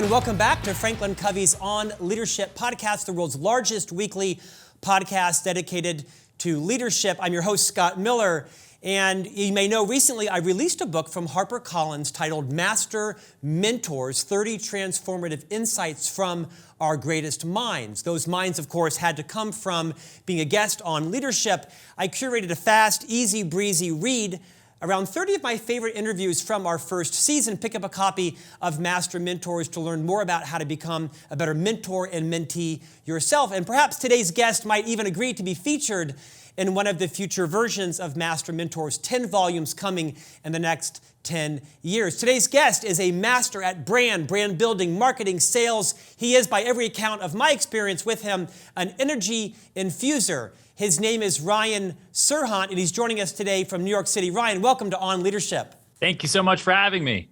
and welcome back to Franklin Covey's On Leadership podcast, the world's largest weekly podcast dedicated to leadership. I'm your host, Scott Miller, and you may know recently I released a book from HarperCollins titled Master Mentors, 30 Transformative Insights from Our Greatest Minds. Those minds, of course, had to come from being a guest on leadership. I curated a fast, easy, breezy read around 30 of my favorite interviews from our first season. Pick up a copy of Master Mentors to learn more about how to become a better mentor and mentee yourself. And perhaps today's guest might even agree to be featured in one of the future versions of Master Mentors, 10 volumes coming in the next 10 years. Today's guest is a master at brand building, marketing, sales. He is, by every account of my experience with him, an energy infuser. His name is Ryan Serhant, and he's joining us today from New York City. Ryan, welcome to On Leadership. Thank you so much for having me.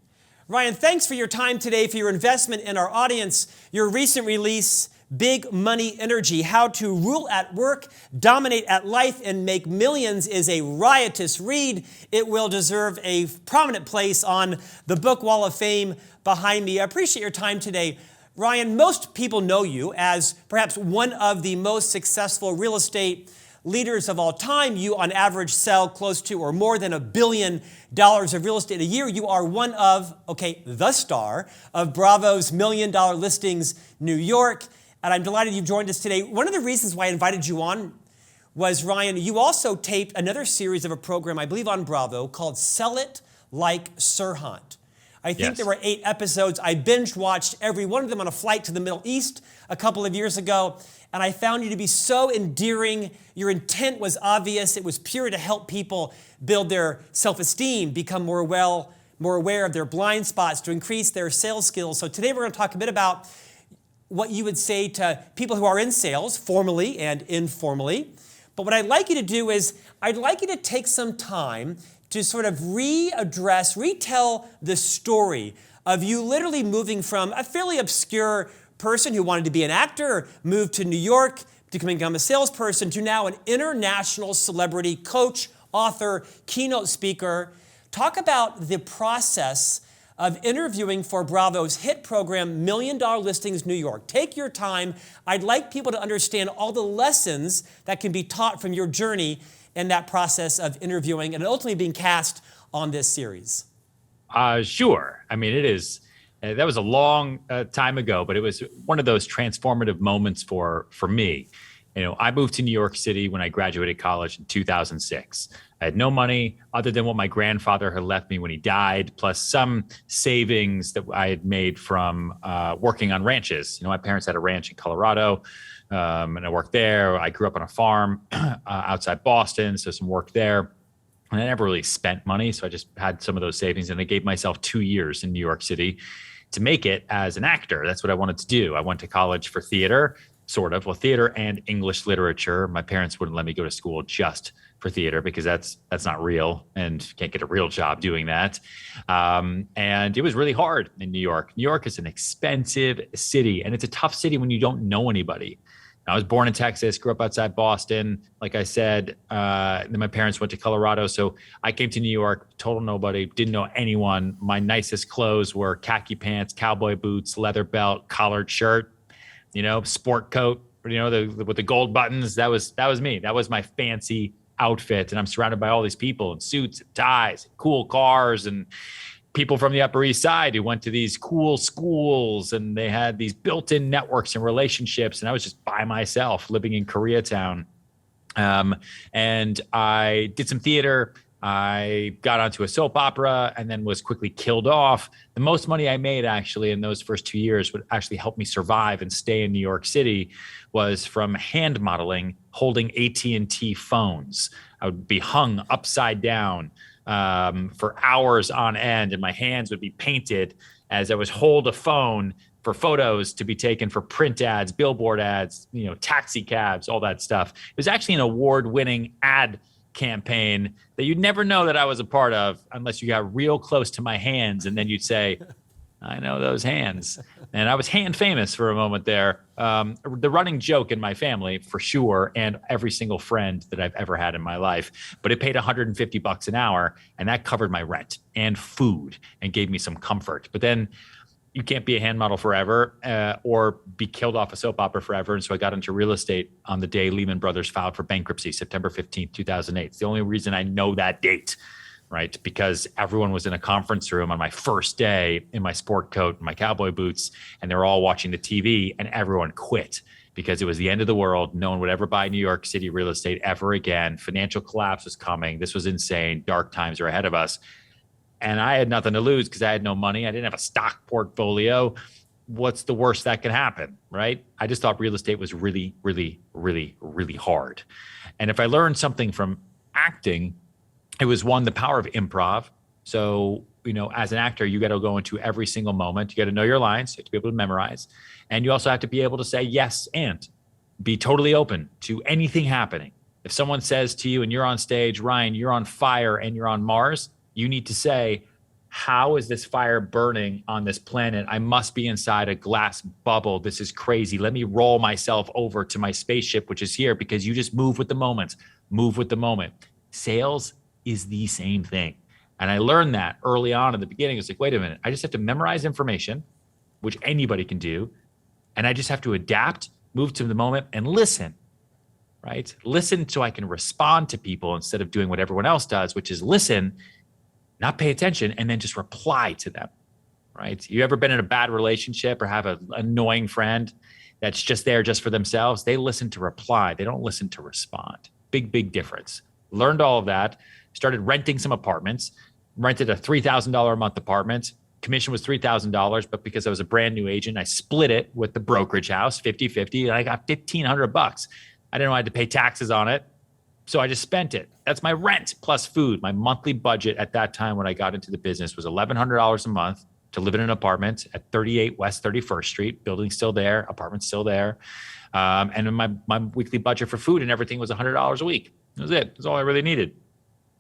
Ryan, thanks for your time today, for your investment in our audience. Your recent release, Big Money Energy, How to Rule at Work, Dominate at Life, and Make Millions, is a riotous read. It will deserve a prominent place on the Book Wall of Fame behind me. I appreciate your time today. Ryan, most people know you as perhaps one of the most successful real estate leaders of all time. You, on average, sell close to or more than $1 billion of real estate a year. You are one of, the star of Bravo's $1 Million Listings New York. And I'm delighted you've joined us today. One of the reasons why I invited you on was, Ryan, you also taped another series of a program, I believe on Bravo, called Sell It Like Serhant. I think there were 8 episodes. I binge watched every one of them on a flight to the Middle East a couple of years ago, and I found you to be so endearing. Your intent was obvious. It was pure to help people build their self-esteem, become more aware of their blind spots, to increase their sales skills. So today we're going to talk a bit about what you would say to people who are in sales, formally and informally. But what I'd like you to do is, I'd like you to take some time to sort of retell the story of you literally moving from a fairly obscure person who wanted to be an actor, moved to New York to become a salesperson, to now an international celebrity, coach, author, keynote speaker. Talk about the process of interviewing for Bravo's hit program, $1 Million Listings New York. Take your time. I'd like people to understand all the lessons that can be taught from your journey in that process of interviewing and ultimately being cast on this series. Sure. I mean, it is. That was a long time ago, but it was one of those transformative moments for me. You know, I moved to New York City when I graduated college in 2006. I had no money other than what my grandfather had left me when he died, plus some savings that I had made from working on ranches. You know, my parents had a ranch in Colorado, and I worked there. I grew up on a farm outside Boston, so some work there. And I never really spent money, so I just had some of those savings, and I gave myself 2 years in New York City to make it as an actor. That's what I wanted to do. I went to college for theater, theater and English literature. My parents wouldn't let me go to school just for theater because that's not real, and you can't get a real job doing that. And it was really hard in New York. New York is an expensive city, and it's a tough city when you don't know anybody. I was born in Texas, grew up outside Boston. Like I said, then my parents went to Colorado. So I came to New York, total nobody, didn't know anyone. My nicest clothes were khaki pants, cowboy boots, leather belt, collared shirt, sport coat, with the gold buttons. That was me. That was my fancy outfit. And I'm surrounded by all these people in suits and ties, and cool cars, and people from the Upper East Side who went to these cool schools, and they had these built-in networks and relationships. And I was just by myself living in Koreatown. And I did some theater. I got onto a soap opera and then was quickly killed off. The most money I made actually in those first 2 years would actually help me survive and stay in New York City was from hand modeling, holding AT&T phones. I would be hung upside down for hours on end, and my hands would be painted as I was hold a phone for photos to be taken for print ads, billboard ads, taxi cabs, all that stuff. It was actually an award-winning ad campaign that you'd never know that I was a part of unless you got real close to my hands, and then you'd say, I know those hands. And I was hand famous for a moment there. The running joke in my family, for sure, and every single friend that I've ever had in my life. But it paid $150 an hour, and that covered my rent and food and gave me some comfort. But then you can't be a hand model forever or be killed off a soap opera forever. And so I got into real estate on the day Lehman Brothers filed for bankruptcy, September 15th, 2008. It's the only reason I know that date, right? Because everyone was in a conference room on my first day in my sport coat and my cowboy boots, and they were all watching the TV, and everyone quit because it was the end of the world. No one would ever buy New York City real estate ever again. Financial collapse was coming. This was insane. Dark times are ahead of us. And I had nothing to lose because I had no money. I didn't have a stock portfolio. What's the worst that can happen, right? I just thought real estate was really, really, really, really hard. And if I learned something from acting, it was one, the power of improv. So, as an actor, you got to go into every single moment. You got to know your lines. You have to be able to memorize. And you also have to be able to say yes and be totally open to anything happening. If someone says to you and you're on stage, Ryan, you're on fire and you're on Mars, you need to say, how is this fire burning on this planet? I must be inside a glass bubble. This is crazy. Let me roll myself over to my spaceship, which is here, because you just move with the moment. Move with the moment. Sales is the same thing. And I learned that early on in the beginning. It's like, wait a minute, I just have to memorize information, which anybody can do. And I just have to adapt, move to the moment, and listen, right? Listen so I can respond to people instead of doing what everyone else does, which is listen, not pay attention, and then just reply to them, right? You ever been in a bad relationship or have an annoying friend that's just there just for themselves? They listen to reply. They don't listen to respond. Big, big difference. Learned all of that. Started renting some apartments, rented a $3,000 a month apartment. Commission was $3,000, but because I was a brand new agent, I split it with the brokerage house, 50-50, and I got $1,500. I didn't know I had to pay taxes on it. So I just spent it. That's my rent plus food. My monthly budget at that time when I got into the business was $1,100 a month to live in an apartment at 38 West 31st Street. Building's still there, apartment's still there. And then my weekly budget for food and everything was $100 a week. That was it. That's all I really needed.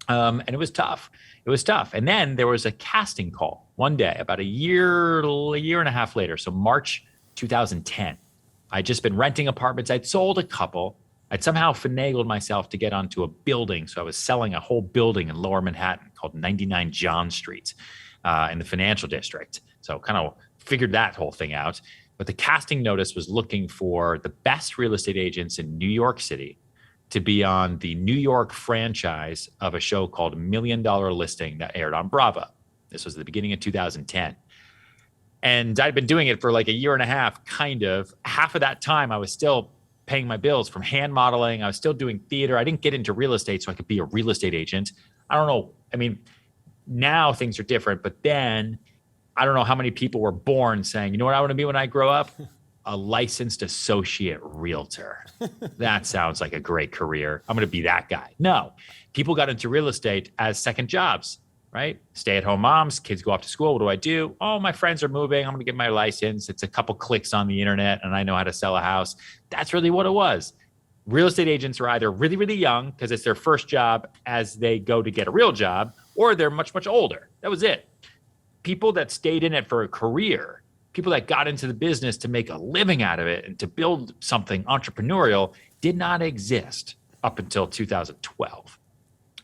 And it was tough. It was tough. And then there was a casting call one day, about a year and a half later. So March 2010. I'd just been renting apartments. I'd sold a couple. I'd somehow finagled myself to get onto a building. So I was selling a whole building in Lower Manhattan called 99 John Street in the financial district. So kind of figured that whole thing out. But the casting notice was looking for the best real estate agents in New York City to be on the New York franchise of a show called $1 Million Listing that aired on Bravo. This was the beginning of 2010. And I'd been doing it for like a year and a half, kind of. Half of that time, I was still paying my bills from hand modeling. I was still doing theater. I didn't get into real estate so I could be a real estate agent. I don't know. I mean, now things are different, but then I don't know how many people were born saying, you know what I want to be when I grow up? A licensed associate realtor. That sounds like a great career. I'm going to be that guy. No, people got into real estate as second jobs, right? Stay-at-home moms, kids go off to school. What do I do? Oh, my friends are moving. I'm going to get my license. It's a couple clicks on the internet and I know how to sell a house. That's really what it was. Real estate agents are either really, really young because it's their first job as they go to get a real job, or they're much, much older. That was it. People that stayed in it for a career, people that got into the business to make a living out of it and to build something entrepreneurial did not exist up until 2012.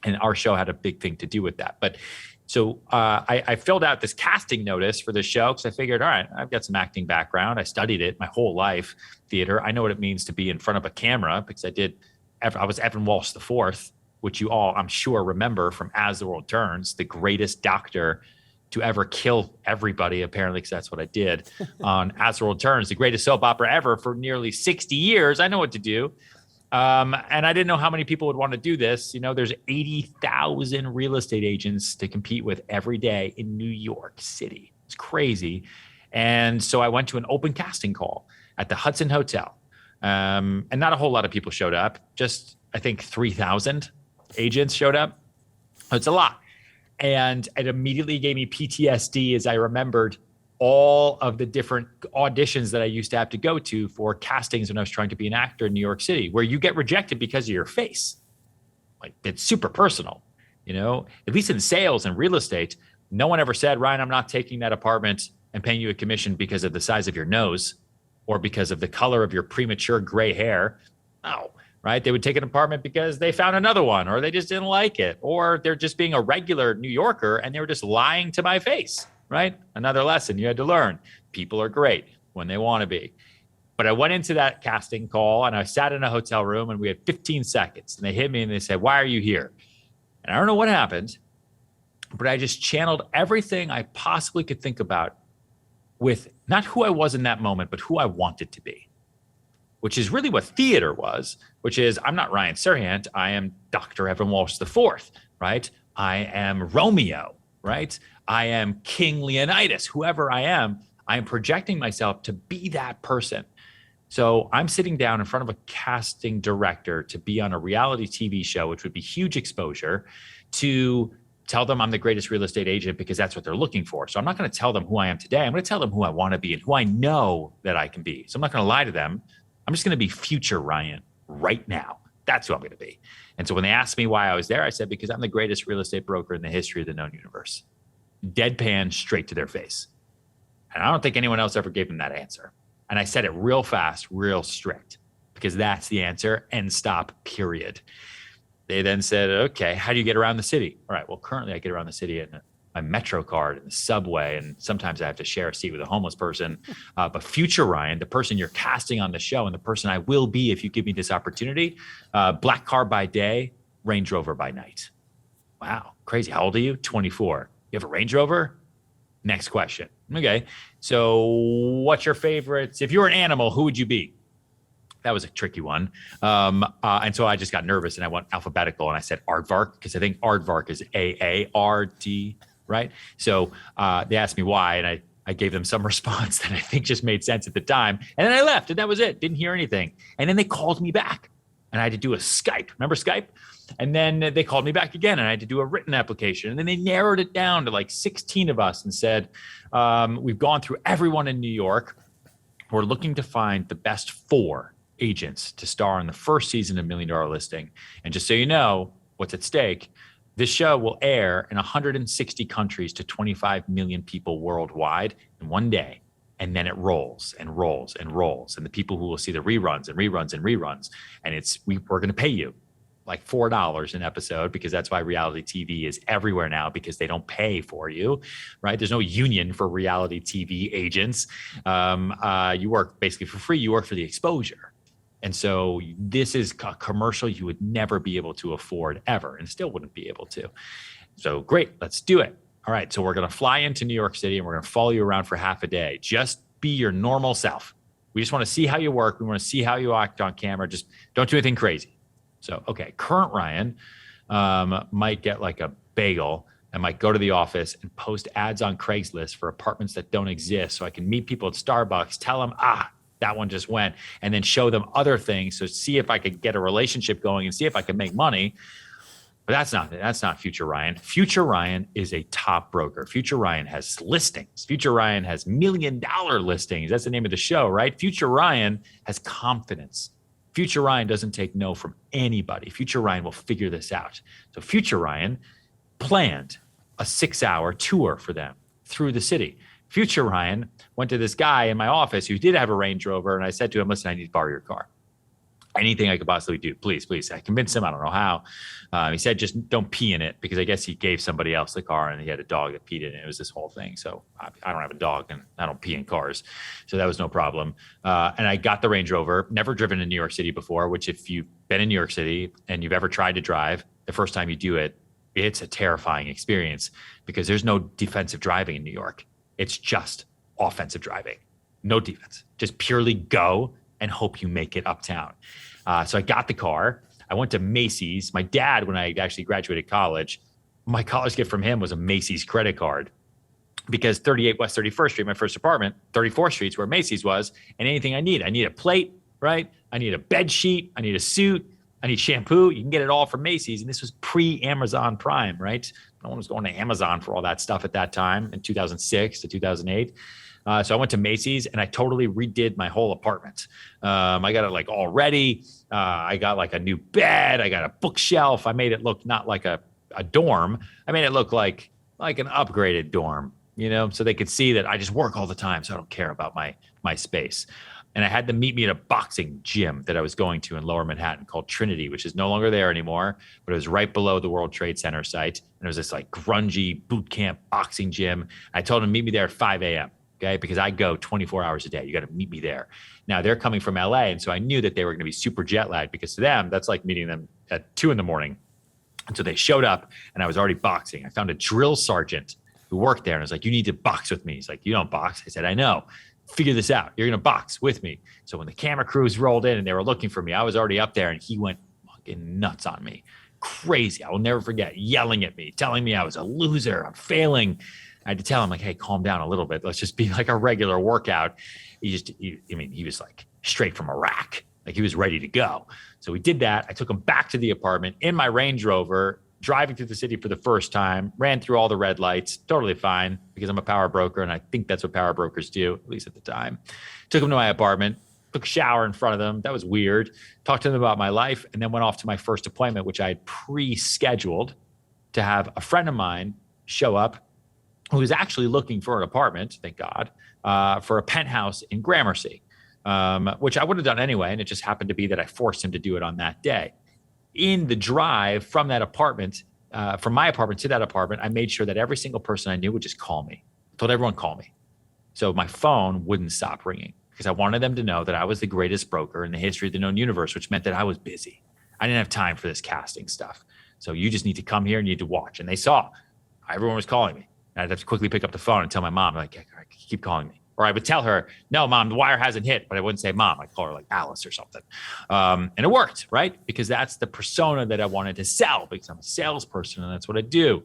And our show had a big thing to do with that. But so I filled out this casting notice for the show because I figured, all right, I've got some acting background. I studied it my whole life, theater. I know what it means to be in front of a camera because I was Evan Walsh IV, which you all, I'm sure, remember from As the World Turns, the greatest doctor to ever kill everybody, apparently, because that's what I did on As the World Turns, the greatest soap opera ever for nearly 60 years. I know what to do. And I didn't know how many people would want to do this. You know, there's 80,000 real estate agents to compete with every day in New York City. It's crazy. And so I went to an open casting call at the Hudson Hotel. And not a whole lot of people showed up. Just, I think, 3,000 agents showed up. It's a lot. And it immediately gave me PTSD as I remembered all of the different auditions that I used to have to go to for castings when I was trying to be an actor in New York City, where you get rejected because of your face. Like, it's super personal, you know, at least in sales and real estate. No one ever said, Ryan, I'm not taking that apartment and paying you a commission because of the size of your nose or because of the color of your premature gray hair. No. Right? They would take an apartment because they found another one, or they just didn't like it, or they're just being a regular New Yorker and they were just lying to my face. right? Another lesson you had to learn. People are great when they want to be. But I went into that casting call and I sat in a hotel room and we had 15 seconds and they hit me and they said, why are you here? And I don't know what happened, but I just channeled everything I possibly could think about with not who I was in that moment, but who I wanted to be, which is really what theater was, which is I'm not Ryan Serhant. I am Dr. Evan Walsh IV, right? I am Romeo, right? I am King Leonidas, whoever I am projecting myself to be that person. So I'm sitting down in front of a casting director to be on a reality TV show, which would be huge exposure, to tell them I'm the greatest real estate agent because that's what they're looking for. So I'm not going to tell them who I am today. I'm going to tell them who I want to be and who I know that I can be. So I'm not going to lie to them. I'm just going to be future Ryan right now. That's who I'm going to be. And so when they asked me why I was there, I said, because I'm the greatest real estate broker in the history of the known universe. Deadpan, straight to their face. And I don't think anyone else ever gave them that answer. And I said it real fast, real strict, because that's the answer, end stop, period. They then said, okay, how do you get around the city? All right, well, currently I get around the city in my Metro card and the subway, and sometimes I have to share a seat with a homeless person. But future Ryan, the person you're casting on the show and the person I will be if you give me this opportunity, black car by day, Range Rover by night. Wow, crazy. How old are you? 24. You have a Range Rover? Next question. Okay, so what's your favorites? If you were an animal, who would you be? That was a tricky one. And so I just got nervous and I went alphabetical and I said aardvark because I think aardvark is A-A-R-D, right? So they asked me why and I gave them some response that I think just made sense at the time. And then I left and that was it. Didn't hear anything. And then they called me back and I had to do a Skype. Remember Skype? And then they called me back again and I had to do a written application. And then they narrowed it down to like 16 of us and said, we've gone through everyone in New York. We're looking to find the best 4 agents to star in the first season of $1 Million Listing. And just so you know what's at stake, this show will air in 160 countries to 25 million people worldwide in one day. And then it rolls and rolls and rolls. And the people who will see the reruns and reruns and reruns. And we're going to pay you like $4 an episode because that's why reality TV is everywhere now because they don't pay for you, right? There's no union for reality TV agents. You work basically for free. You work for the exposure. And so this is a commercial you would never be able to afford ever and still wouldn't be able to. So great, let's do it. All right, so we're going to fly into New York City and we're going to follow you around for half a day. Just be your normal self. We just want to see how you work. We want to see how you act on camera. Just don't do anything crazy. So, okay, current Ryan might get like a bagel and might go to the office and post ads on Craigslist for apartments that don't exist so I can meet people at Starbucks, tell them, that one just went, and then show them other things. So see if I could get a relationship going and see if I can make money. But that's not future Ryan. Future Ryan is a top broker. Future Ryan has listings. Future Ryan has $1 million listings. That's the name of the show, right? Future Ryan has confidence. Future Ryan doesn't take no from anybody. Future Ryan will figure this out. So Future Ryan planned a 6-hour tour for them through the city. Future Ryan went to this guy in my office who did have a Range Rover, and I said to him, listen, I need to borrow your car. Anything I could possibly do, please, please. I convinced him, I don't know how. He said, just don't pee in it, because I guess he gave somebody else the car and he had a dog that peed in it. It was this whole thing. So I don't have a dog and I don't pee in cars. So that was no problem. And I got the Range Rover, never driven in New York City before, which if you've been in New York City and you've ever tried to drive, the first time you do it, it's a terrifying experience because there's no defensive driving in New York. It's just offensive driving, no defense, just purely go and hope you make it uptown. So I got the car. I went to Macy's. My dad, when I actually graduated college, my college gift from him was a Macy's credit card because 38 West 31st Street, my first apartment, 34th Street's where Macy's was, and anything I need a plate, right? I need a bed sheet. I need a suit. I need shampoo. You can get it all from Macy's. And this was pre-Amazon Prime, right? No one was going to Amazon for all that stuff at that time in 2006 to 2008. So I went to Macy's and I totally redid my whole apartment. I got it like all ready. I got like a new bed. I got a bookshelf. I made it look not like a dorm. I made it look like an upgraded dorm, you know, so they could see that I just work all the time. So I don't care about my space. And I had them meet me at a boxing gym that I was going to in Lower Manhattan called Trinity, which is no longer there anymore, but it was right below the World Trade Center site. And it was this like grungy boot camp boxing gym. I told them to meet me there at 5 a.m. Okay, because I go 24 hours a day. You got to meet me there. Now they're coming from LA. And so I knew that they were going to be super jet lagged, because to them, that's like meeting them at 2 a.m. And so they showed up and I was already boxing. I found a drill sergeant who worked there and I was like, you need to box with me. He's like, you don't box. I said, I know. Figure this out. You're going to box with me. So when the camera crews rolled in and they were looking for me, I was already up there and he went fucking nuts on me. Crazy. I will never forget, yelling at me, telling me I was a loser. I'm failing. I had to tell him like, hey, calm down a little bit. Let's just be like a regular workout. He was like straight from Iraq. Like he was ready to go. So we did that. I took him back to the apartment in my Range Rover, driving through the city for the first time, ran through all the red lights, totally fine, because I'm a power broker. And I think that's what power brokers do, at least at the time. Took him to my apartment, took a shower in front of them. That was weird. Talked to them about my life, and then went off to my first appointment, which I had pre-scheduled to have a friend of mine show up who was actually looking for an apartment, thank God, for a penthouse in Gramercy, which I would have done anyway. And it just happened to be that I forced him to do it on that day. In the drive from that apartment, from my apartment to that apartment, I made sure that every single person I knew would just call me. I told everyone, call me. So my phone wouldn't stop ringing, because I wanted them to know that I was the greatest broker in the history of the known universe, which meant that I was busy. I didn't have time for this casting stuff. So you just need to come here and you need to watch. And they saw everyone was calling me. And I'd have to quickly pick up the phone and tell my mom, like, keep calling me. Or I would tell her, no, Mom, the wire hasn't hit. But I wouldn't say Mom. I'd call her like Alice or something. And it worked, right? Because that's the persona that I wanted to sell, because I'm a salesperson and that's what I do.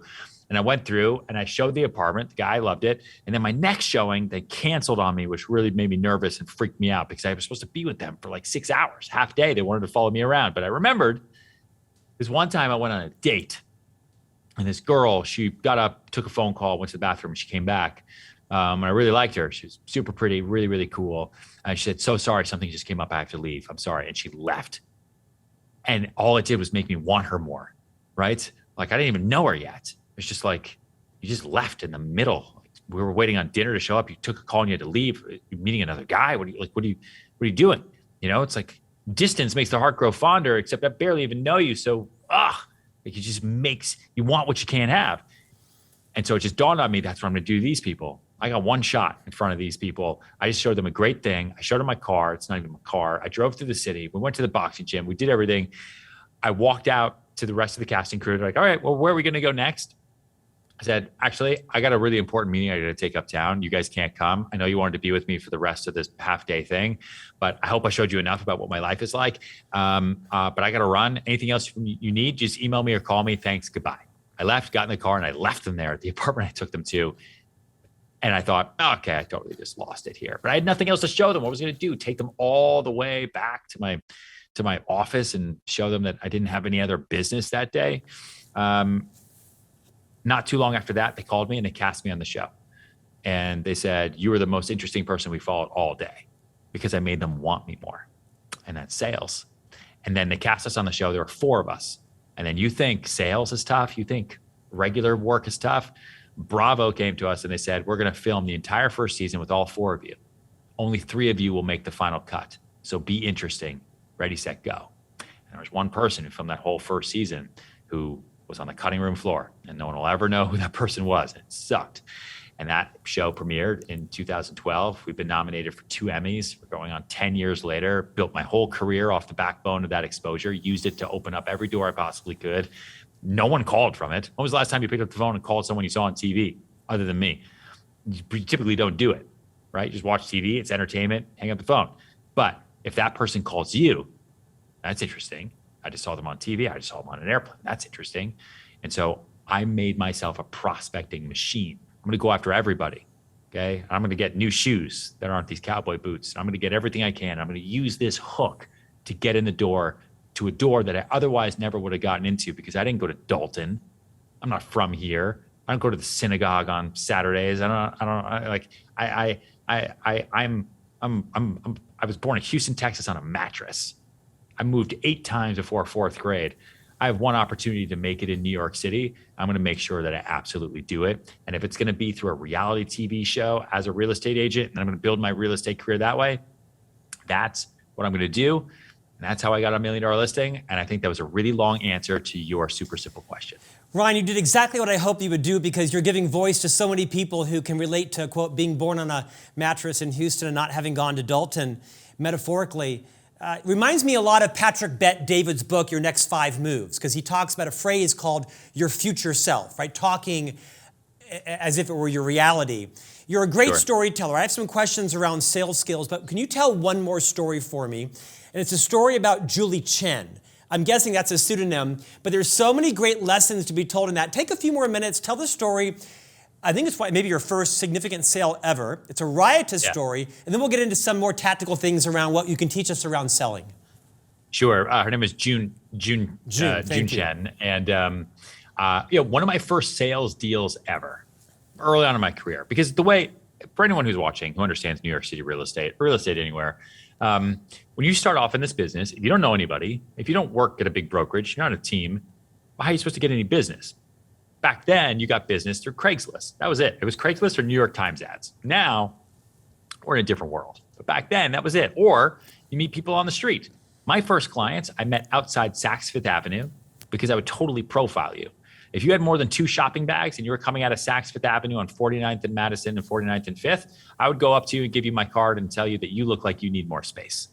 And I went through and I showed the apartment. The guy loved it. And then my next showing, they canceled on me, which really made me nervous and freaked me out, because I was supposed to be with them for like 6 hours, half day. They wanted to follow me around. But I remembered this one time I went on a date. And this girl, she got up, took a phone call, went to the bathroom, and she came back. And I really liked her. She was super pretty, really, really cool. And she said, so sorry, something just came up. I have to leave. I'm sorry. And she left. And all it did was make me want her more, right? Like I didn't even know her yet. It's just like, you just left in the middle. Like, we were waiting on dinner to show up. You took a call and you had to leave. You're meeting another guy. What are you doing? You know, it's like distance makes the heart grow fonder, except I barely even know you. So, like it just makes you want what you can't have. And so it just dawned on me, that's what I'm going to do to these people. I got one shot in front of these people. I just showed them a great thing. I showed them my car. It's not even my car. I drove through the city. We went to the boxing gym. We did everything. I walked out to the rest of the casting crew. They're like, all right, well, where are we going to go next? I said, actually, I got a really important meeting I got to take uptown. You guys can't come. I know you wanted to be with me for the rest of this half day thing, but I hope I showed you enough about what my life is like. But I got to run. Anything else you need, just email me or call me. Thanks. Goodbye. I left, got in the car, and I left them there at the apartment I took them to. And I thought, okay, I totally just lost it here. But I had nothing else to show them. What was I going to do? Take them all the way back to my office and show them that I didn't have any other business that day. Not too long after that, they called me and they cast me on the show. And they said, you were the most interesting person we followed all day, because I made them want me more. And that's sales. And then they cast us on the show. There were 4 of us. And then you think sales is tough. You think regular work is tough. Bravo came to us and they said, we're going to film the entire first season with all 4 of you. Only 3 of you will make the final cut. So be interesting. Ready, set, go. And there was one person who filmed that whole first season who was on the cutting room floor, and no one will ever know who that person was. It sucked. And that show premiered in 2012. We've been nominated for 2 Emmys. We're going on 10 years later. Built my whole career off the backbone of that exposure. Used it to open up every door I possibly could. No one called from it. When was the last time you picked up the phone and called someone you saw on TV other than me? You typically don't do it, right? You just watch TV. It's entertainment. Hang up the phone. But if that person calls you, that's interesting. I just saw them on TV. I just saw them on an airplane. That's interesting. And so I made myself a prospecting machine. I'm going to go after everybody. Okay. I'm going to get new shoes that aren't these cowboy boots. I'm going to get everything I can. I'm going to use this hook to get in the door to a door that I otherwise never would have gotten into, because I didn't go to Dalton. I'm not from here. I don't go to the synagogue on Saturdays. I was born in Houston, Texas on a mattress. I moved 8 times before 4th grade. I have one opportunity to make it in New York City. I'm going to make sure that I absolutely do it. And if it's going to be through a reality TV show as a real estate agent, and I'm going to build my real estate career that way, That's what I'm going to do. And that's how I got a $1 million listing. And I think that was a really long answer to your super simple question. Ryan, you did exactly what I hoped you would do, because you're giving voice to so many people who can relate to, quote, being born on a mattress in Houston and not having gone to Dalton, metaphorically. Reminds me a lot of Patrick Bet-David's book, Your Next 5 Moves, because he talks about a phrase called your future self, right? Talking as if it were your reality. You're a great storyteller. I have some questions around sales skills, but can you tell one more story for me? And it's a story about Julie Chen. I'm guessing that's a pseudonym, but there's so many great lessons to be told in that. Take a few more minutes, tell the story. I think it's maybe your first significant sale ever. It's a riotous story, and then we'll get into some more tactical things around what you can teach us around selling. Sure. Her name is June Chen, and one of my first sales deals ever, early on in my career. Because the way, for anyone who's watching who understands New York City real estate anywhere, when you start off in this business, if you don't know anybody, if you don't work at a big brokerage, you're not a team, how are you supposed to get any business? Back then, you got business through Craigslist. That was it. It was Craigslist or New York Times ads. Now, we're in a different world. But back then, that was it. Or you meet people on the street. My first clients, I met outside Saks Fifth Avenue because I would totally profile you. If you had more than 2 shopping bags and you were coming out of Saks Fifth Avenue on 49th and Madison and 49th and 5th, I would go up to you and give you my card and tell you that you look like you need more space.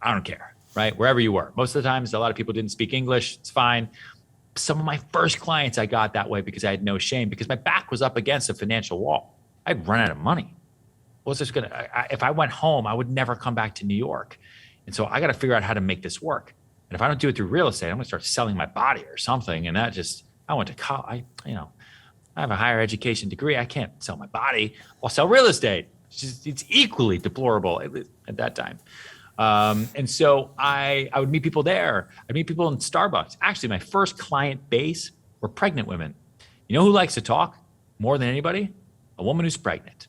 I don't care, right? Wherever you were. Most of the times, a lot of people didn't speak English. It's fine. Some of my first clients I got that way because I had no shame, because my back was up against a financial wall. I'd run out of money. If I went home, I would never come back to New York. And so I got to figure out how to make this work. And if I don't do it through real estate, I'm going to start selling my body or something. And I went to college, I have a higher education degree. I can't sell my body. I'll sell real estate. It's equally deplorable at that time. And so I would meet people there. I'd meet people in Starbucks. Actually, my first client base were pregnant women. You know who likes to talk more than anybody? A woman who's pregnant.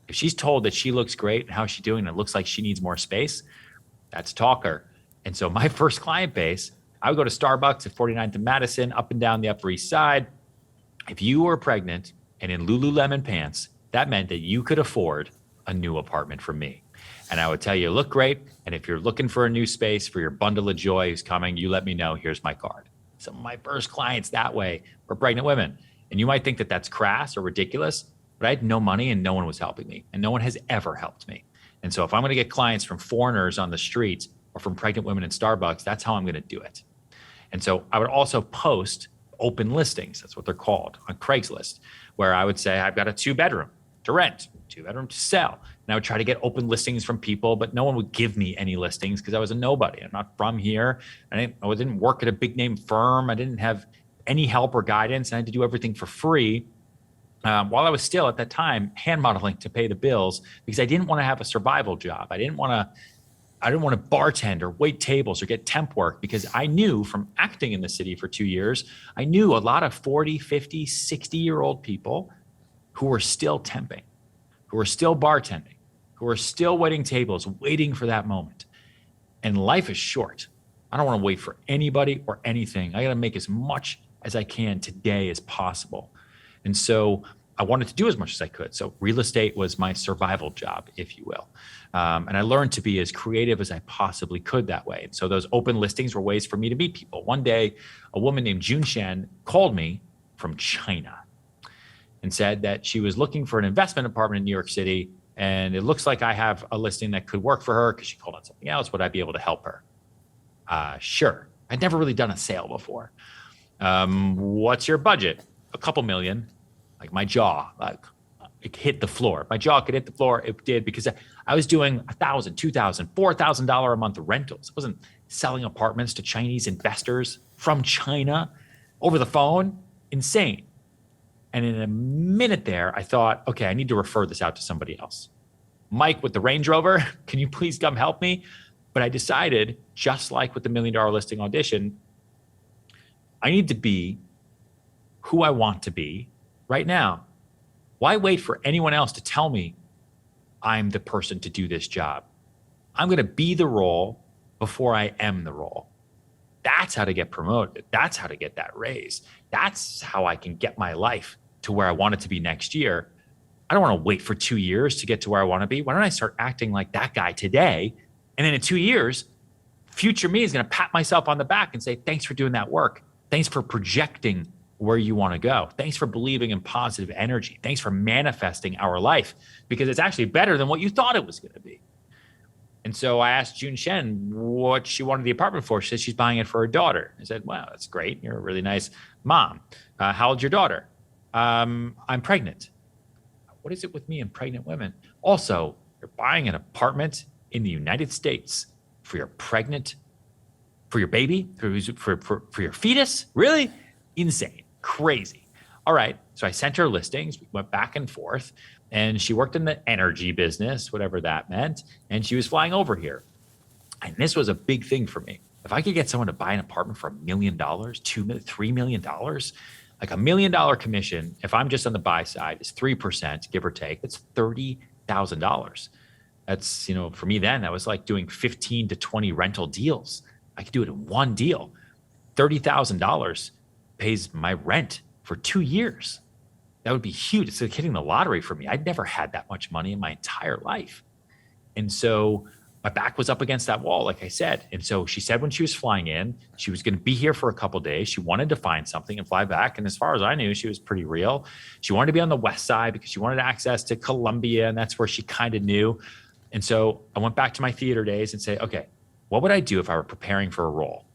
If she's told that she looks great and how she's doing, and it looks like she needs more space, that's a talker. And so my first client base, I would go to Starbucks at 49th and Madison, up and down the Upper East Side. If you were pregnant and in Lululemon pants, that meant that you could afford a new apartment from me. And I would tell you, look great. And if you're looking for a new space for your bundle of joy who's coming, you let me know. Here's my card. Some of my first clients that way were pregnant women. And you might think that that's crass or ridiculous, but I had no money and no one was helping me. And no one has ever helped me. And so if I'm going to get clients from foreigners on the streets or from pregnant women in Starbucks, that's how I'm going to do it. And so I would also post open listings, that's what they're called, on Craigslist, where I would say, I've got a 2-bedroom to rent, 2-bedroom to sell. And I would try to get open listings from people, but no one would give me any listings because I was a nobody. I'm not from here. I didn't work at a big name firm. I didn't have any help or guidance. I had to do everything for free. While I was still at that time hand modeling to pay the bills, because I didn't want to have a survival job. I didn't want to bartend or wait tables or get temp work, because I knew from acting in the city for 2 years, I knew a lot of 40, 50, 60-year-old people who were still temping, who were still bartending, who were still waiting tables, waiting for that moment. And life is short. I don't want to wait for anybody or anything. I got to make as much as I can today as possible. And so I wanted to do as much as I could. So real estate was my survival job, if you will. And I learned to be as creative as I possibly could that way. And so those open listings were ways for me to meet people. One day, a woman named June Chen called me from China and said that she was looking for an investment apartment in New York City. And it looks like I have a listing that could work for her, because she called on something else. Would I be able to help her? Sure. I'd never really done a sale before. What's your budget? A couple million. Like my jaw, it hit the floor. My jaw could hit the floor. It did, because I was doing $1,000, $2,000, $4,000 a month rentals. I wasn't selling apartments to Chinese investors from China over the phone. Insane. And in a minute there, I thought, okay, I need to refer this out to somebody else. Mike with the Range Rover, can you please come help me? But I decided, just like with the $1 Million Listing Audition, I need to be who I want to be right now. Why wait for anyone else to tell me I'm the person to do this job? I'm going to be the role before I am the role. That's how to get promoted. That's how to get that raise. That's how I can get my life to where I want it to be next year. I don't want to wait for 2 years to get to where I want to be. Why don't I start acting like that guy today And then in 2 years, future me is going to pat myself on the back and say, thanks for doing that work. Thanks for projecting where you want to go. Thanks for believing in positive energy. Thanks for manifesting our life, because it's actually better than what you thought it was going to be. And so I asked June Shen what she wanted the apartment for. She said she's buying it for her daughter. I said, wow, that's great. You're a really nice mom. How old's your daughter? I'm pregnant. What is it with me and pregnant women? Also, you're buying an apartment in the United States for your baby, for your fetus? Really? Insane, crazy. All right, so I sent her listings. We went back and forth, and she worked in the energy business, whatever that meant, and she was flying over here. And this was a big thing for me. If I could get someone to buy an apartment for $1 million, $2 million, $3 million, like $1 million commission, if I'm just on the buy side, is 3%, give or take. That's $30,000. That's, for me then, that was like doing 15 to 20 rental deals. I could do it in one deal. $30,000 pays my rent for 2 years. That would be huge. It's like hitting the lottery for me. I'd never had that much money in my entire life. And so my back was up against that wall, like I said. And so she said when she was flying in, she was going to be here for a couple of days. She wanted to find something and fly back. And as far as I knew, she was pretty real. She wanted to be on the west side because she wanted access to Columbia, and that's where she kind of knew. And so I went back to my theater days and say, okay, what would I do if I were preparing for a role?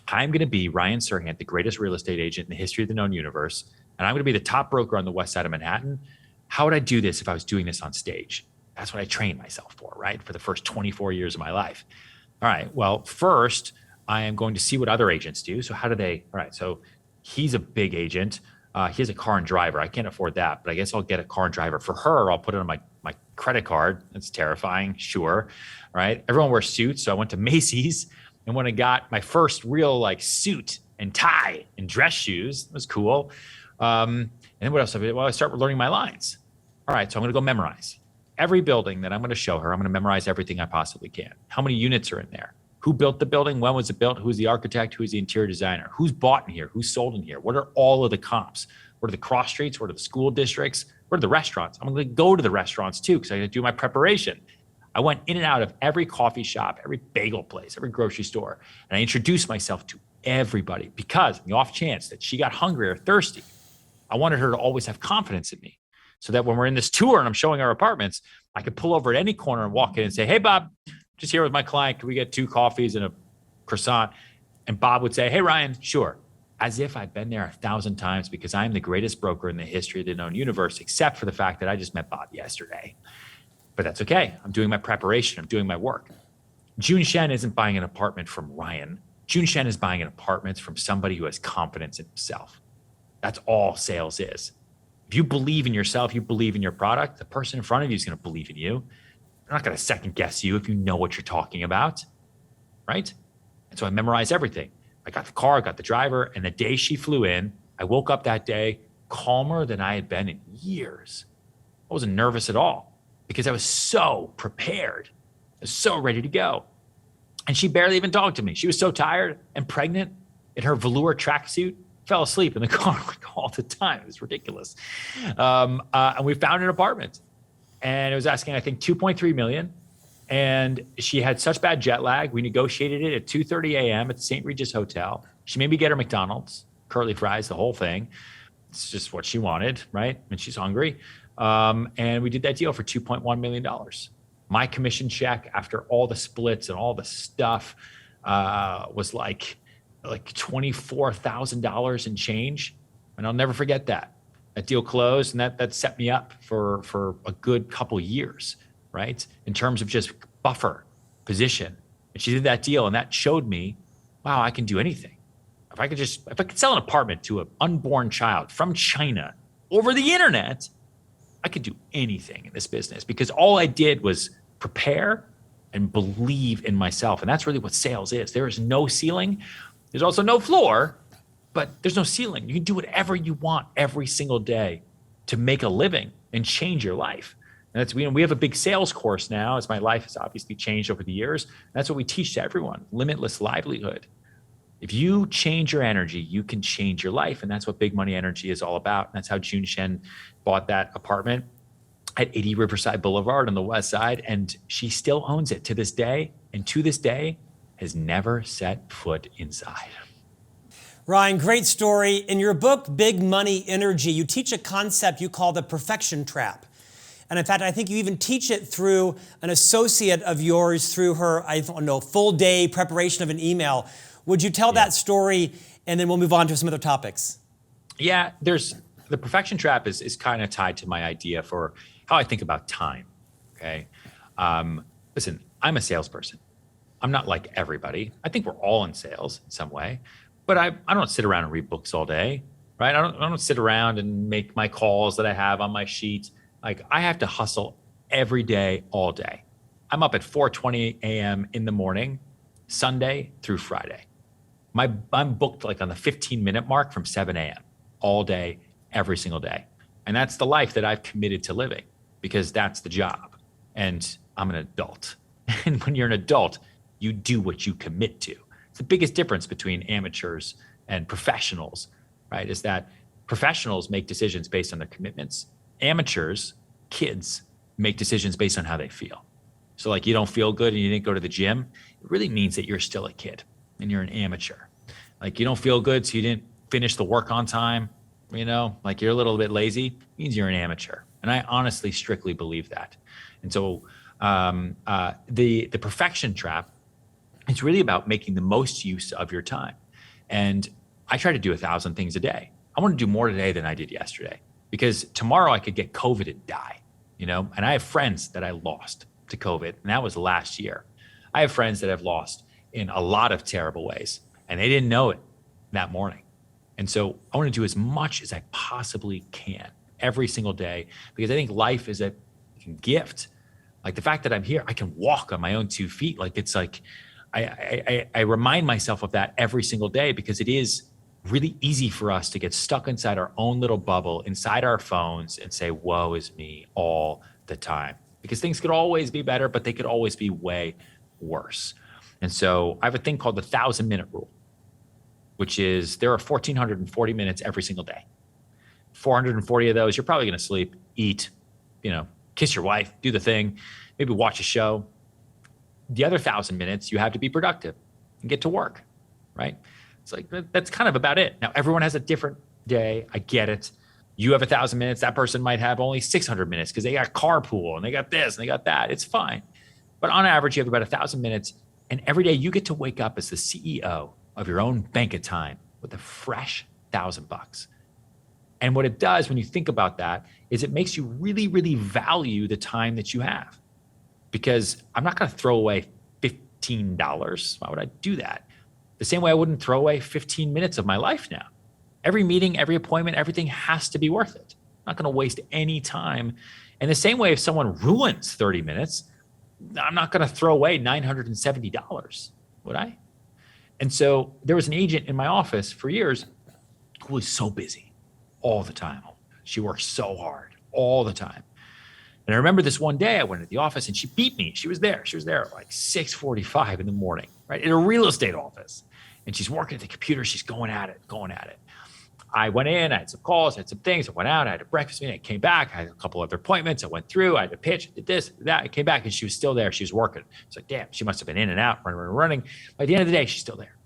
I'm going to be Ryan Serhant, the greatest real estate agent in the history of the known universe, and I'm going to be the top broker on the west side of Manhattan. How would I do this if I was doing this on stage? That's what I trained myself for, right? For the first 24 years of my life. All right, well, first, I am going to see what other agents do. So all right, so he's a big agent. He has a car and driver. I can't afford that, but I guess I'll get a car and driver. For her, I'll put it on my credit card. That's terrifying, sure. All right, everyone wears suits, so I went to Macy's, and when I got my first real suit and tie and dress shoes, it was cool. And then what else? Well, I start learning my lines. All right, so I'm going to go memorize every building that I'm going to show her. I'm going to memorize everything I possibly can. How many units are in there? Who built the building? When was it built? Who's the architect? Who's the interior designer? Who's bought in here? Who's sold in here? What are all of the comps? What are the cross streets? What are the school districts? What are the restaurants? I'm going to go to the restaurants too, because I got to do my preparation. I went in and out of every coffee shop, every bagel place, every grocery store, and I introduced myself to everybody because in the off chance that she got hungry or thirsty, I wanted her to always have confidence in me, so that when we're in this tour and I'm showing our apartments, I could pull over at any corner and walk in and say, hey, Bob, just here with my client. Can we get 2 coffees and a croissant? And Bob would say, hey, Ryan, sure. As if I've been there 1,000 times, because I'm the greatest broker in the history of the known universe, except for the fact that I just met Bob yesterday. But that's okay. I'm doing my preparation. I'm doing my work. June Shen isn't buying an apartment from Ryan. June Shen is buying an apartment from somebody who has confidence in himself. That's all sales is. If you believe in yourself, you believe in your product, the person in front of you is going to believe in you. They're not going to second guess you if you know what you're talking about, right? And so I memorized everything. I got the car, I got the driver, and the day she flew in, I woke up that day calmer than I had been in years. I wasn't nervous at all because I was so prepared. I was so ready to go. And she barely even talked to me. She was so tired and pregnant in her velour tracksuit, fell asleep in the car all the time. It was ridiculous. And we found an apartment, and it was asking, I think, $2.3 million. And she had such bad jet lag. We negotiated it at 2:30 a.m. at the St. Regis Hotel. She made me get her McDonald's, curly fries, the whole thing. It's just what she wanted, right? And she's hungry. And we did that deal for $2.1 million. My commission check after all the splits and all the stuff was like $24,000 and change. And I'll never forget that. That deal closed, and that set me up for a good couple years, right? In terms of just buffer position. And she did that deal, and that showed me, wow, I can do anything. If I could sell an apartment to an unborn child from China over the internet, I could do anything in this business, because all I did was prepare and believe in myself. And that's really what sales is. There is no ceiling. There's also no floor, but there's no ceiling. You can do whatever you want every single day to make a living and change your life. And that's, we have a big sales course now, as my life has obviously changed over the years. That's what we teach to everyone: limitless livelihood. If you change your energy, you can change your life. And that's what Big Money Energy is all about. And that's how June Shen bought that apartment at 80 Riverside Boulevard on the west side. And she still owns it to this day. and to this day has never set foot inside. Ryan, great story. In your book, Big Money Energy, you teach a concept you call the perfection trap. And in fact, I think you even teach it through an associate of yours through her, I don't know, full day preparation of an email. Would you tell that story, and then we'll move on to some other topics? Yeah, the perfection trap is kind of tied to my idea for how I think about time, okay? Listen, I'm a salesperson. I'm not like everybody. I think we're all in sales in some way, but I don't sit around and read books all day, right? I don't sit around and make my calls that I have on my sheet. Like, I have to hustle every day, all day. I'm up at 4:20 a.m. in the morning, Sunday through Friday. I'm booked like on the 15-minute mark from 7 a.m. all day, every single day. And that's the life that I've committed to living, because that's the job. And I'm an adult. And when you're an adult, you do what you commit to. It's the biggest difference between amateurs and professionals, right? Is that professionals make decisions based on their commitments. Amateurs, kids, make decisions based on how they feel. So like, you don't feel good and you didn't go to the gym, it really means that you're still a kid and you're an amateur. Like, you don't feel good, so you didn't finish the work on time, like you're a little bit lazy, it means you're an amateur. And I honestly, strictly believe that. And so the perfection trap, it's really about making the most use of your time. And I try to do 1,000 things a day. I want to do more today than I did yesterday, because tomorrow I could get COVID and die, and I have friends that I lost to COVID, and that was last year. I have friends that I've lost in a lot of terrible ways, and they didn't know it that morning. And so I want to do as much as I possibly can every single day, because I think life is a gift. Like, the fact that I'm here, I can walk on my own 2 feet. Like, it's like, I remind myself of that every single day, because it is really easy for us to get stuck inside our own little bubble, inside our phones, and say, woe is me all the time, because things could always be better, but they could always be way worse. And so I have a thing called the 1,000-minute rule, which is there are 1,440 minutes every single day. 440 of those, you're probably going to sleep, eat, kiss your wife, do the thing, maybe watch a show. The other 1,000 minutes, you have to be productive and get to work, right? It's like, that's kind of about it. Now, everyone has a different day. I get it. You have 1,000 minutes. That person might have only 600 minutes because they got carpool and they got this and they got that. It's fine. But on average, you have about 1,000 minutes. And every day you get to wake up as the CEO of your own bank of time with a fresh $1,000. And what it does when you think about that is it makes you really, really value the time that you have. Because I'm not going to throw away $15. Why would I do that? The same way I wouldn't throw away 15 minutes of my life now. Every meeting, every appointment, everything has to be worth it. I'm not going to waste any time. And the same way, if someone ruins 30 minutes, I'm not going to throw away $970, would I? And so there was an agent in my office for years who was so busy all the time. She worked so hard all the time. And I remember this one day I went to the office and she beat me. She was there at like 6:45 in the morning, right? In a real estate office. And she's working at the computer. She's going at it. I went in, I had some calls, I had some things. I went out, I had a breakfast meeting. I came back, I had a couple other appointments. I went through, I had a pitch, did this, did that. I came back and she was still there. She was working. It's like, damn, she must have been in and out, running. By the end of the day, she's still there.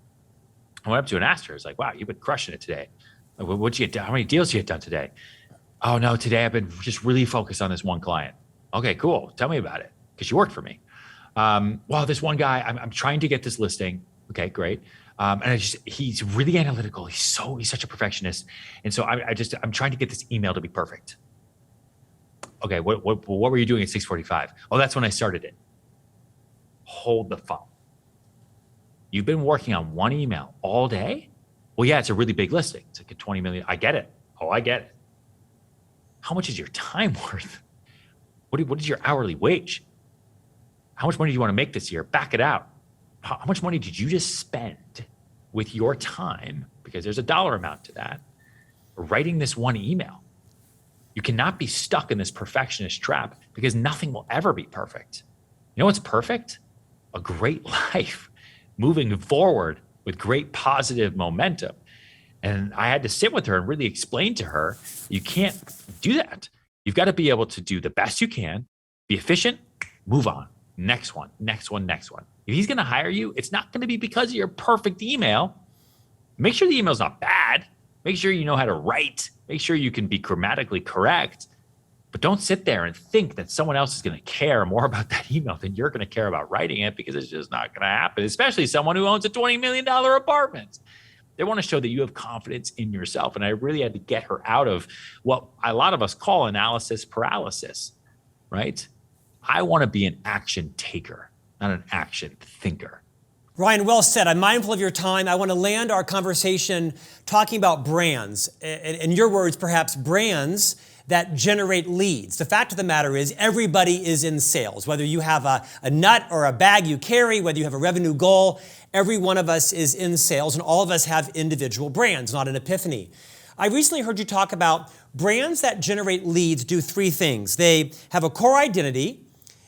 I went up to her and asked her, I was like, wow, you've been crushing it today. Like, what'd you get done? How many deals you get done today? Oh no, today I've been just really focused on this one client. Okay, cool. Tell me about it. Because you worked for me. Well, this one guy, I'm trying to get this listing. Okay, great. And he's really analytical. He's such a perfectionist. And so I'm trying to get this email to be perfect. Okay, what were you doing at 6:45? Oh, that's when I started it. Hold the phone. You've been working on one email all day? Well, yeah, it's a really big listing. It's like a 20 million. I get it. Oh, I get it. How much is your time worth? What is your hourly wage? How much money do you want to make this year? Back it out. How much money did you just spend with your time, because there's a dollar amount to that, writing this one email? You cannot be stuck in this perfectionist trap, because nothing will ever be perfect. You know what's perfect? A great life, moving forward with great positive momentum. And I had to sit with her and really explain to her, you can't do that. You've got to be able to do the best you can, be efficient, move on. Next one. If he's going to hire you, it's not going to be because of your perfect email. Make sure the email's not bad. Make sure you know how to write. Make sure you can be grammatically correct. But don't sit there and think that someone else is going to care more about that email than you're going to care about writing it, because it's just not going to happen, especially someone who owns a $20 million apartment. They want to show that you have confidence in yourself. And I really had to get her out of what a lot of us call analysis paralysis, right? I want to be an action taker, not an action thinker. Ryan, well said. I'm mindful of your time. I want to land our conversation talking about brands. In your words, perhaps brands that generate leads. The fact of the matter is everybody is in sales. Whether you have a nut or a bag you carry, whether you have a revenue goal, every one of us is in sales, and all of us have individual brands, not an epiphany. I recently heard you talk about brands that generate leads do three things. They have a core identity,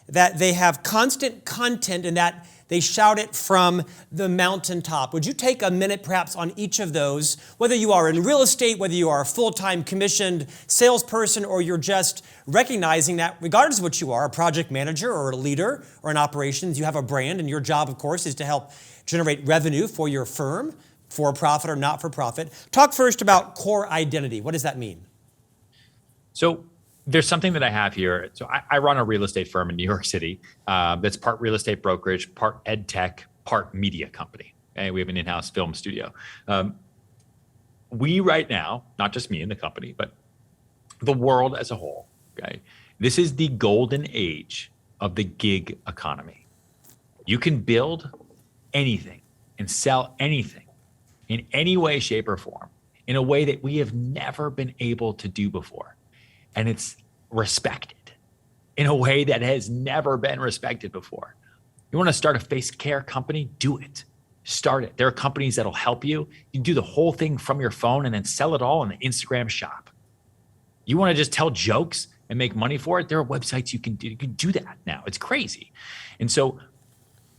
that they have constant content, and that they shout it from the mountaintop. Would you take a minute perhaps on each of those, whether you are in real estate, whether you are a full-time commissioned salesperson, or you're just recognizing that regardless of what you are, a project manager or a leader or in operations, you have a brand, and your job, of course, is to help generate revenue for your firm, for profit or not for profit. Talk first about core identity. What does that mean? So there's something that I have here. So I run a real estate firm in New York City that's part real estate brokerage, part ed tech, part media company. Okay? We have an in-house film studio. We right now, not just me and the company, but the world as a whole, okay? This is the golden age of the gig economy. You can build anything and sell anything in any way, shape, or form in a way that we have never been able to do before. And it's respected in a way that has never been respected before. You want to start a face care company? Do it. Start it. There are companies that'll help you. You can do the whole thing from your phone and then sell it all in the Instagram shop. You want to just tell jokes and make money for it? There are websites you can do. You can do that now. It's crazy. And so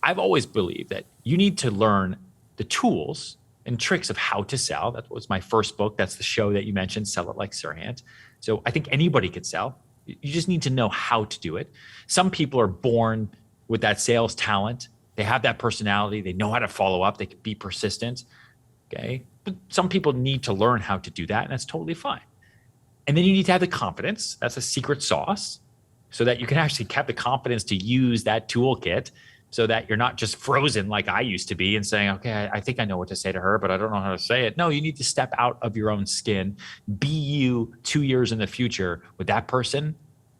I've always believed that you need to learn the tools and tricks of how to sell. That was my first book. That's the show that you mentioned, Sell It Like Serhant. So I think anybody could sell. You just need to know how to do it. Some people are born with that sales talent. They have that personality. They know how to follow up. They can be persistent. Okay. But some people need to learn how to do that, and that's totally fine. And then you need to have the confidence. That's a secret sauce, so that you can actually have the confidence to use that toolkit, so that you're not just frozen like I used to be and saying, okay, I think I know what to say to her, but I don't know how to say it. No, you need to step out of your own skin. Be you 2 years in the future. Would that person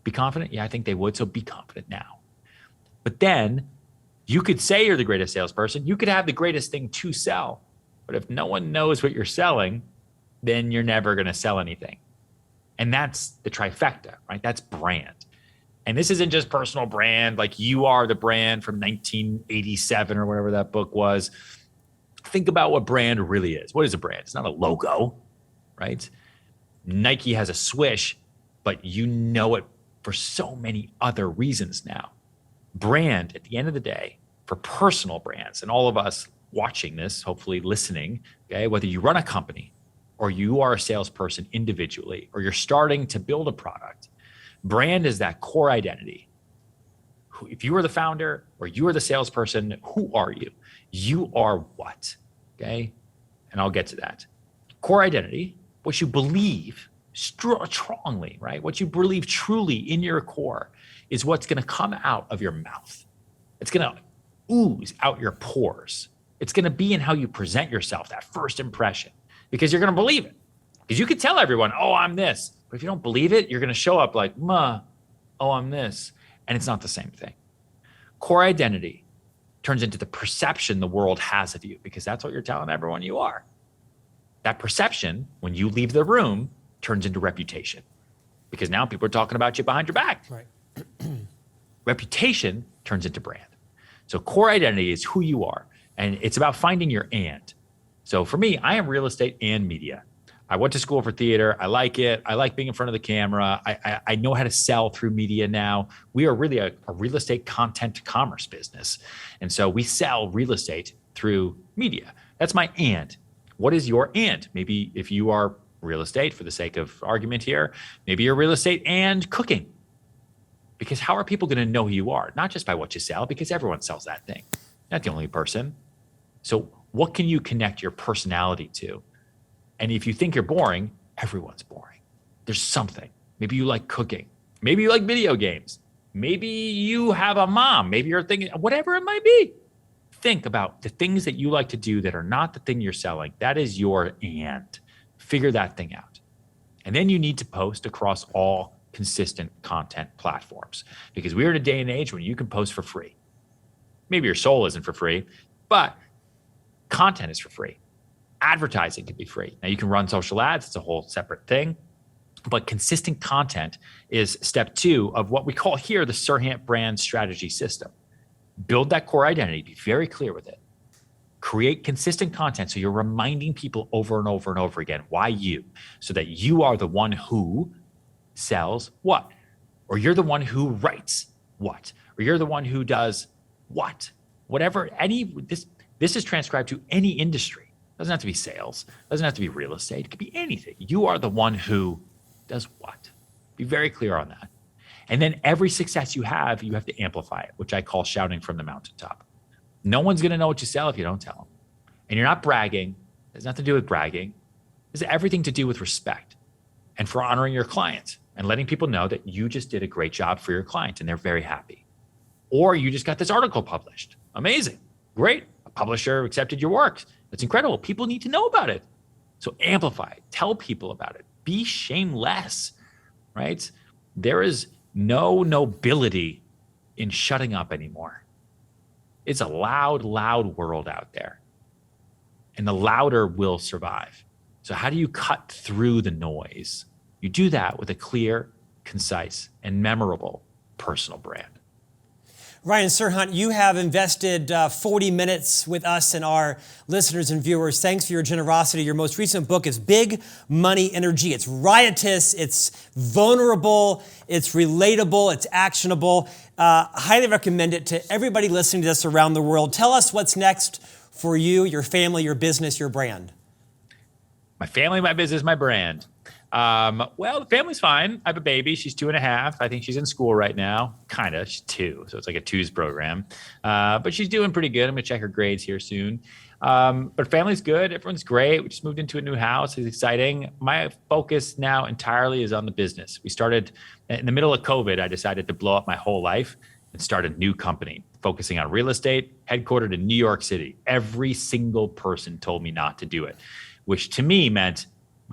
be confident? Yeah, I think they would. So be confident now. But then you could say you're the greatest salesperson. You could have the greatest thing to sell. But if no one knows what you're selling, then you're never going to sell anything. And that's the trifecta, right? That's brand. And this isn't just personal brand, like you are the brand from 1987 or whatever that book was. Think about what brand really is. What is a brand? It's not a logo, right? Nike has a swish, but you know it for so many other reasons now. Brand, at the end of the day, for personal brands, and all of us watching this, hopefully listening, okay, whether you run a company or you are a salesperson individually, or you're starting to build a product, brand is that core identity. If you are the founder or you are the salesperson, who are you? You are what? Okay. And I'll get to that. Core identity, what you believe strongly, right? What you believe truly in your core is what's going to come out of your mouth. It's going to ooze out your pores. It's going to be in how you present yourself, that first impression, because you're going to believe it. Because you could tell everyone, oh, I'm this. But if you don't believe it, you're going to show up like, oh, I'm this. And it's not the same thing. Core identity turns into the perception the world has of you, because that's what you're telling everyone you are. That perception, when you leave the room, turns into reputation, because now people are talking about you behind your back. Right. Reputation turns into brand. So core identity is who you are, and it's about finding your and. So for me, I am real estate and media. I went to school for theater. I like it. I like being in front of the camera. I know how to sell through media now. We are really a real estate content to commerce business. And so we sell real estate through media. That's my and. What is your and? Maybe if you are real estate, for the sake of argument here, maybe you're real estate and cooking. Because how are people going to know who you are? Not just by what you sell, because everyone sells that thing. Not the only person. So what can you connect your personality to? And if you think you're boring, everyone's boring. There's something. Maybe you like cooking. Maybe you like video games. Maybe you have a mom. Maybe you're thinking, whatever it might be. Think about the things that you like to do that are not the thing you're selling. That is your and. Figure that thing out. And then you need to post across all consistent content platforms, because we're in a day and age when you can post for free. Maybe your soul isn't for free, but content is for free. Advertising can be free. Now you can run social ads. It's a whole separate thing. But consistent content is step 2 of what we call here the Serhant brand strategy system. Build that core identity. Be very clear with it. Create consistent content so you're reminding people over and over and over again why you, so that you are the one who sells what, or you're the one who writes what, or you're the one who does what, whatever. This is transcribed to any industry. It doesn't have to be sales. It doesn't have to be real estate. It could be anything. You are the one who does what. Be very clear on that. And then every success you have to amplify it, which I call shouting from the mountaintop. No one's going to know what you sell if you don't tell them. And you're not bragging. It has nothing to do with bragging. It has everything to do with respect and for honoring your client and letting people know that you just did a great job for your client and they're very happy. Or you just got this article published. Amazing. Great. A publisher accepted your work. That's incredible. People need to know about it. So amplify it. Tell people about it. Be shameless, right? There is no nobility in shutting up anymore. It's a loud, loud world out there. And the louder will survive. So how do you cut through the noise? You do that with a clear, concise, and memorable personal brand. Ryan Serhant, you have invested 40 minutes with us and our listeners and viewers. Thanks for your generosity. Your most recent book is Big Money Energy. It's riotous, it's vulnerable, it's relatable, it's actionable. Highly recommend it to everybody listening to this around the world. Tell us what's next for you, your family, your business, your brand. My family, my business, my brand. Well, the family's fine. I have a baby. She's 2.5. I think she's in school right now. Kinda. She's 2. So it's like a twos program. But she's doing pretty good. I'm going to check her grades here soon. But family's good. Everyone's great. We just moved into a new house. It's exciting. My focus now entirely is on the business. We started in the middle of COVID. I decided to blow up my whole life and start a new company focusing on real estate, headquartered in New York City. Every single person told me not to do it, which to me meant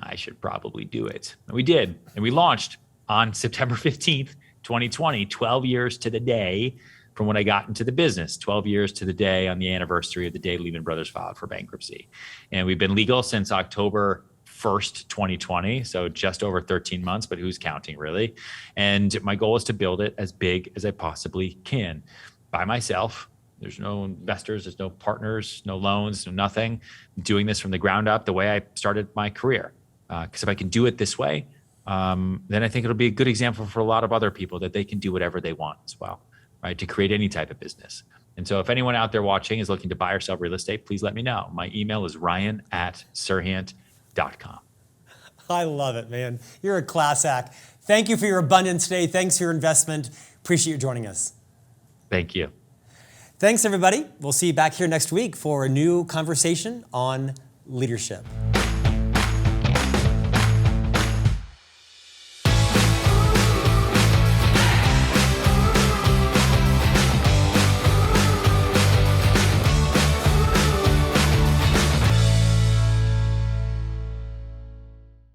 I should probably do it. And we did. And we launched on September 15th, 2020, 12 years to the day from when I got into the business, 12 years to the day on the anniversary of the day Lehman Brothers filed for bankruptcy. And we've been legal since October 1st, 2020. So just over 13 months, but who's counting really? And my goal is to build it as big as I possibly can by myself. There's no investors, there's no partners, no loans, no nothing. I'm doing this from the ground up the way I started my career. Because if I can do it this way, then I think it'll be a good example for a lot of other people that they can do whatever they want as well, right? To create any type of business. And so if anyone out there watching is looking to buy or sell real estate, please let me know. My email is ryan@serhant.com. I love it, man. You're a class act. Thank you for your abundance today. Thanks for your investment. Appreciate you joining us. Thank you. Thanks, everybody. We'll see you back here next week for a new conversation on leadership.